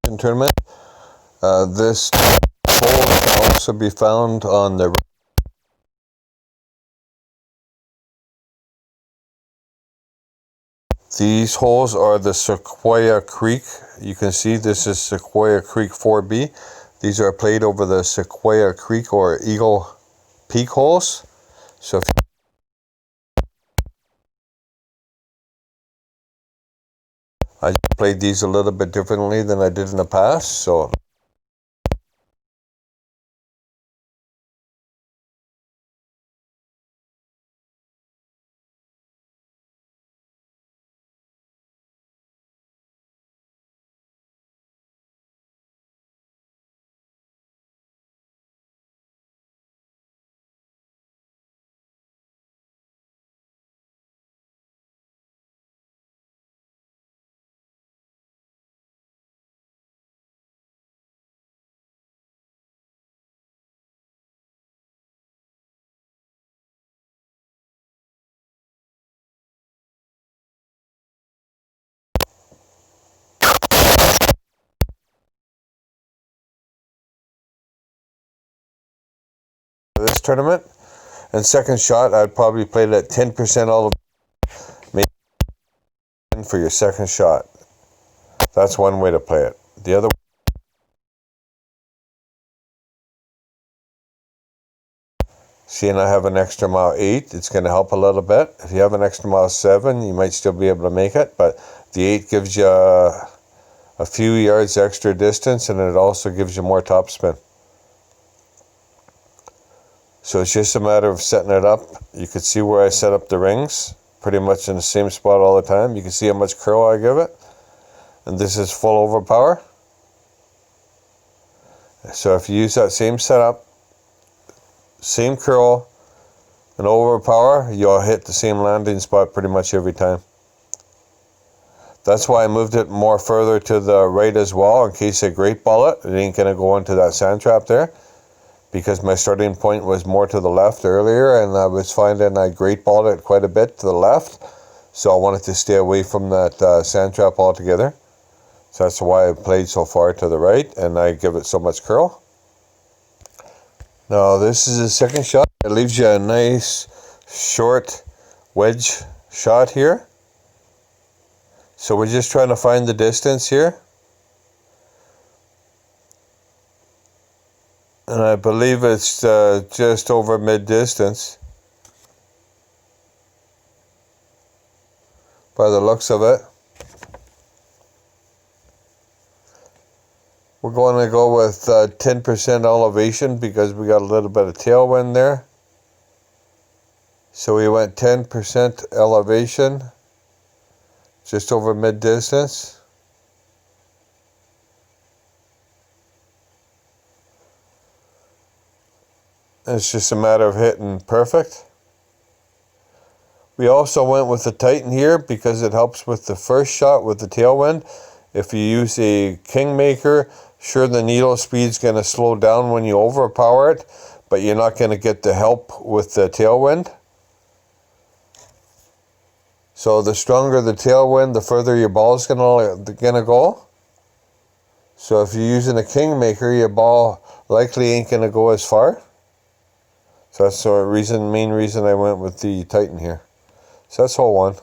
tournament. This hole can also be found on the These holes are the Sequoia Creek. You can see this is Sequoia Creek 4B. These are played over the Sequoia Creek or Eagle Peak holes. So if I played these a little bit differently than I did in the past. So this tournament, and second shot, I'd probably play it at 10% all the maybe for your second shot. That's one way to play it. The other seeing I have an extra mile 8, it's going to help a little bit. If you have an extra mile 7, you might still be able to make it, but the 8 gives you a few yards extra distance, and it also gives you more topspin. So it's just a matter of setting it up. You can see where I set up the rings, pretty much in the same spot all the time. You can see how much curl I give it, and this is full overpower. So if you use that same setup, same curl and overpower, you'll hit the same landing spot pretty much every time. That's why I moved it more further to the right as well, in case I great ball it. It ain't going to go into that sand trap there, because my starting point was more to the left earlier, and I was finding I great balled it quite a bit to the left, so I wanted to stay away from that sand trap altogether. So that's why I played so far to the right, and I give it so much curl. Now this is the second shot. It leaves you a nice short wedge shot here. So we're just trying to find the distance here. And I believe it's just over mid-distance by the looks of it. We're going to go with 10% elevation because we got a little bit of tailwind there. So we went 10% elevation, just over mid-distance. It's just a matter of hitting perfect. We also went with the Titan here because it helps with the first shot with the tailwind. If you use a Kingmaker, sure, the needle speed's going to slow down when you overpower it, but you're not going to get the help with the tailwind. So the stronger the tailwind, the further your ball is going to go. So if you're using a Kingmaker, your ball likely ain't going to go as far. So that's the main reason I went with the Titan here. So that's hole 1.